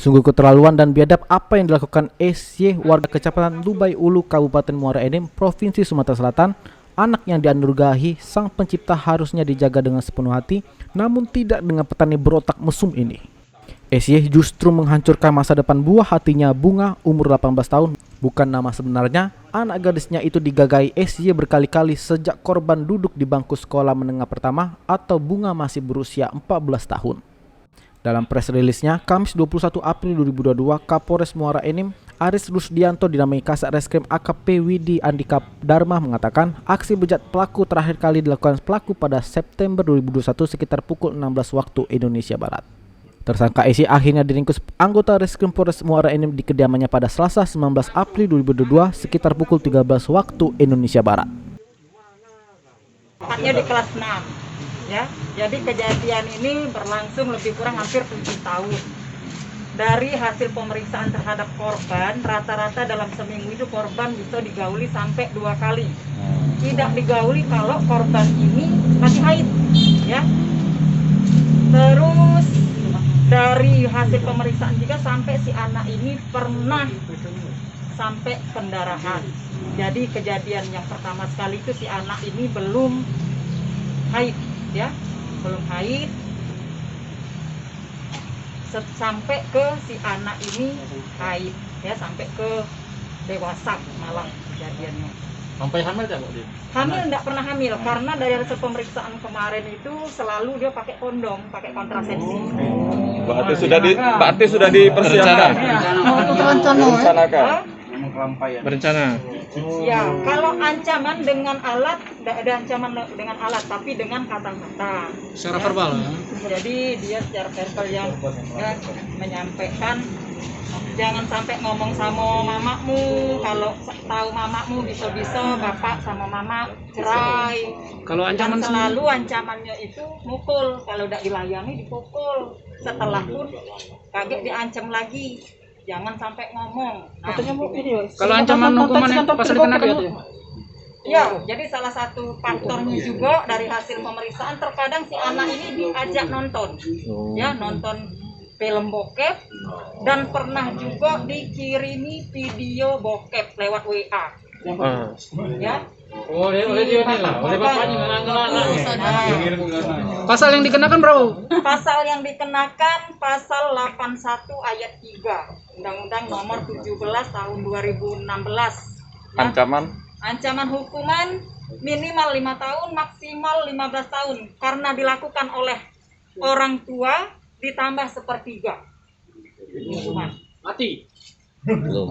Sungguh keterlaluan dan biadab apa yang dilakukan SY warga Kecamatan Lubai Ulu, Kabupaten Muara Enim, Provinsi Sumatera Selatan. Anak yang dianugerahi Sang Pencipta harusnya dijaga dengan sepenuh hati, namun tidak dengan petani berotak mesum ini. SY justru menghancurkan masa depan buah hatinya, Bunga, umur 18 tahun. Bukan nama sebenarnya, anak gadisnya itu digagai SY berkali-kali sejak korban duduk di bangku sekolah menengah pertama atau Bunga masih berusia 14 tahun. Dalam press rilisnya, Kamis 21 April 2022, Kapolres Muara Enim, Aris Rusdianto dinamai Kasat Reskrim AKP Widi Andika Dharma mengatakan aksi bejat pelaku terakhir kali dilakukan pelaku pada September 2021 sekitar pukul 16 waktu Indonesia Barat. Tersangka SY akhirnya diringkus anggota Reskrim Polres Muara Enim di kediamannya pada Selasa 19 April 2022 sekitar pukul 13 waktu Indonesia Barat. Tepatnya di kelas 6. Ya, jadi kejadian ini berlangsung lebih kurang hampir 7 tahun. Dari hasil pemeriksaan terhadap korban, rata-rata dalam seminggu itu korban bisa digauli sampai 2 kali. Tidak digauli kalau korban ini masih haid, ya. Terus dari hasil pemeriksaan juga sampai si anak ini pernah sampai pendarahan. Jadi kejadian yang pertama sekali itu si anak ini belum haid, ya, belum haid sampai ke si anak ini haid, ya, sampai ke dewasa malah kejadiannya. Sampai hamil tidak, Bu? Hamil enggak pernah hamil karena dari hasil pemeriksaan kemarin itu selalu dia pakai kondom, pakai kontrasepsi. Berarti sudah dipersiapkan. Merencanakan. Berencana. Ya, kalau ancaman dengan alat, tidak ada ancaman dengan alat, tapi dengan kata-kata. Secara verbal. Jadi dia secara verbal yang menyampaikan, jangan sampai ngomong sama mamamu, kalau tahu mamamu bisa-bisa bapak sama mama cerai. Kalau ancaman dan selalu ancamannya itu mukul, kalau tidak dilayani dipukul. Setelah pun kaget diancam lagi. Jangan sampai ngomong. Kalau ancaman hukuman itu pasal dikenakan ya? Ya, jadi salah satu faktornya juga dari hasil pemeriksaan terkadang si anak ini diajak nonton, ya, nonton film bokep dan pernah juga dikirimi video bokep lewat WA, ya. Oleh dia nih lah, oleh bapaknya. Pasal yang dikenakan berapa? Pasal yang dikenakan pasal 81 ayat 3 Undang-Undang Nomor 17 Tahun 2016. Ya. Ancaman hukuman minimal 5 tahun, maksimal 15 tahun karena dilakukan oleh orang tua ditambah sepertiga hukuman. Mati. Belum.